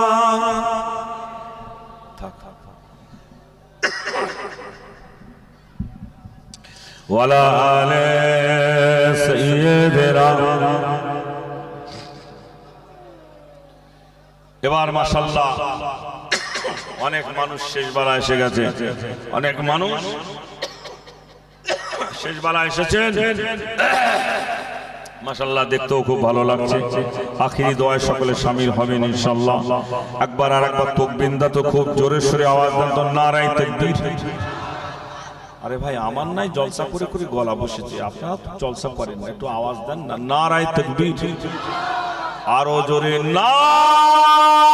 ওয়ালা আলে সাইয়্যিদিনা। এবার মাশাআল্লাহ অনেক মানুষ শেষ বেলা এসে গেছে, অনেক মানুষ শেষ বেলা এসেছেন মাশাআল্লাহ, দেখতেও খুব ভালো লাগছে। আখিরি দোয়ায় সকলে শামিল হবেন ইনশাআল্লাহ। একবার আর একবার তাকবীরটা তো খুব জোরে সোরে আওয়াজ দেন তো, নারায়ে তাকবীর। আরে ভাই আমার নাই জলসা করে করে গলা বসেছে, আপনারা তো জলসা করেন না, একটু আওয়াজ দেন না, নারায়ে তাকবীর। আরো জোরে নারায়ে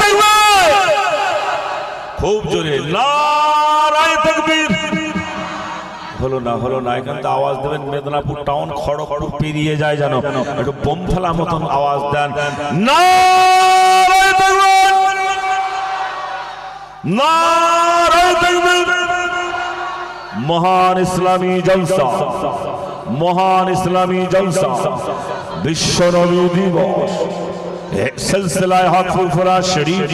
তাকবীর, খুব জোরে নারায়ে তাকবীর। হলো না হলো না, এখান থেকে আওয়াজ দেবেন মেদিনীপুর টাউন খড়গপুর পেরিয়ে যায় যেন, একটু বোম ফেলা মতন আওয়াজ দেন, নারায়ে তাকবীর নারায়ে তাকবীর। মহান ইসলামী জলসা, মহান ইসলামী জলসা, বিশ্ব নবী দিবস, সিলসিলায়ে হক ফুরফুরা শরীফ,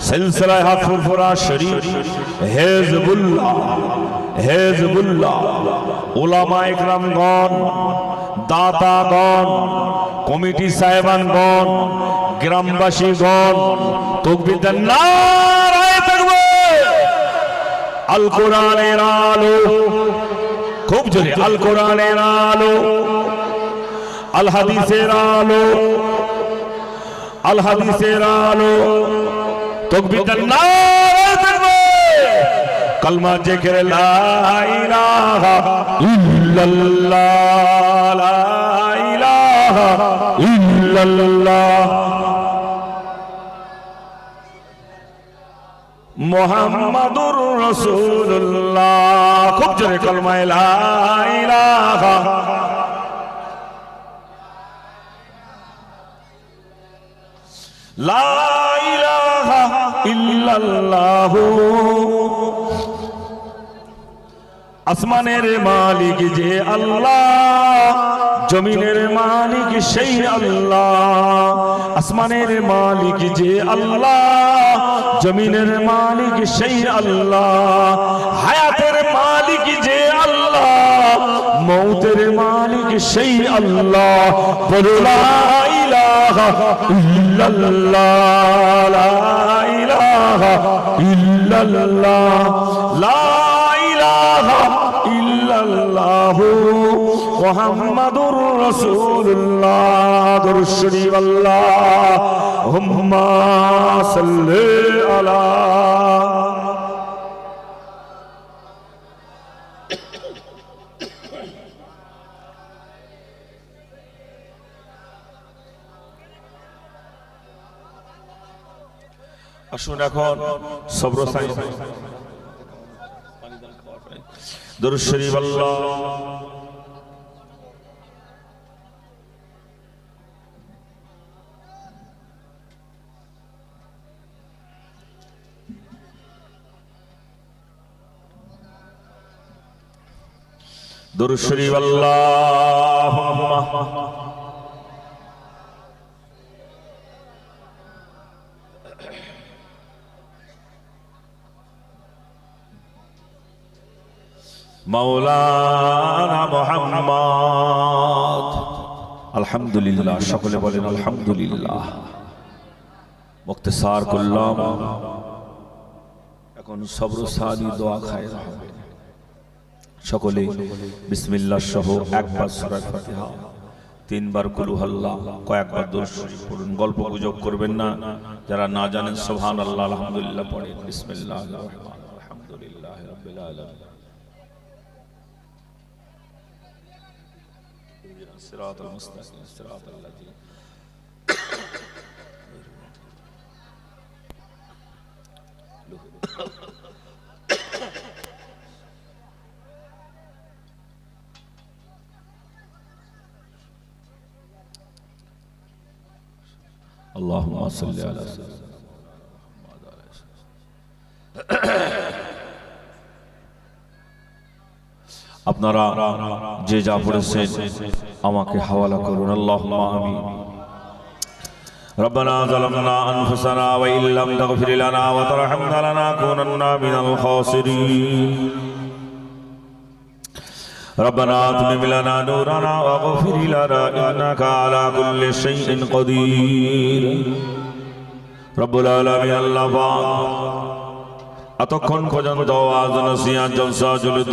সিলসিলায়ে হক ফুরফুরা শরীফ, হিজবুল্লাহ হিজবুল্লাহ, উলামায়ে ইকরামগণ, দাতাগণ, কমিটি সাহেবানগণ, গ্রামবাসীগণ, তাকবীর দেন, নারায়ে তাকবীর। আল কোরআনের আলো, খুব জোরে, আল কোরআনের আলো, আল হাদিসের আলো, আল হাদিসের আলো, তাকবীর দেন, নারায়ে তাকবীর। কালমা জিকির লা ইলাহা ইল্লাল্লাহ, লা ইলাহা ইল্লাল্লাহ মুহাম্মাদুর রাসূলুল্লাহ। খুব জোরে কালমা লা ইলাহা লা ইলাহা ইল্লাল্লাহ। আসমানের মালিক যে আল্লাহ, জমিনের মালিক সেই আল্লাহ। আসমানের মালিক যে আল্লাহ, জমিনের মালিক সেই আল্লাহ। হায়াতের মালিক যে আল্লাহ, মৌতের মালিক সেই আল্লাহ। বলো লা ইলাহা ইল্লাল্লাহ, লা ইলাহা ইল্লাল্লাহ, লা ইলাহা ইল্লাল্লাহ মুহাম্মাদুর রাসূলুল্লাহ। দরুদ শরীফ আল্লাহুম্মা সাল্লি আলা। আসুন এখন সবর সাই দরুদ শরীফ আল্লাহ। দরুদ শরীফ আল্লাহুম্মা মাওলানা মুহাম্মদ। আলহামদুলিল্লাহ, সকলে বলেন আলহামদুলিল্লাহ। মুক্তসার করলাম, এখন সবর সাদি দোয়া খায় হবে। সকলে বিসমিল্লাহ সহ একবার সূরা ফাতিহা, তিনবার কুল হুয়াল্লাহ, কয়েকবার দরুদ শরীফ পড়ুন। গল্প গুজব করবেন না, যারা না জানেন সুবহানাল্লাহ আলহামদুলিল্লাহ পড়েন। বিসমিল্লাহির রহমানির রহিম, আলহামদুলিল্লাহি রাব্বিল আলামিন, সিরাতাল মুস্তাকিম, সিরাতাল লাযিনা আল্লাহুম্মা সাল্লি আলা সাইয়্যিদিনা মুহাম্মাদ ওয়া আলা সাল্লাম। আপনারা যে যা পড়েছেন আমাকে হাওয়ালা করুন। আল্লাহুম্মা আমিন। ربنا ظلمنا أنفسنا وإن لم تغفر لنا وترحمنا لنكونن من الخاسرين. ربنا أتمم لنا نورنا واغفر لنا إنك على كل شيء قدير. رب العالمين আল্লাহ পাক এতক্ষণ পর্যন্ত ওয়াজ নসিহত জলসা জুলুস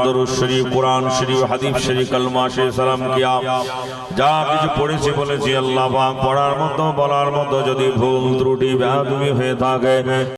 দরুদ শরীফ, কুরআন শরীফ, হাদিস শরীফ, কালমা শরীফ, সালাম কিয়া যা কিছু পড়েছি বলেছি আল্লাহ পাক পড়ার মতো বলার মতো যদি ভুল ত্রুটি বেয়াদবি হয়ে থাকে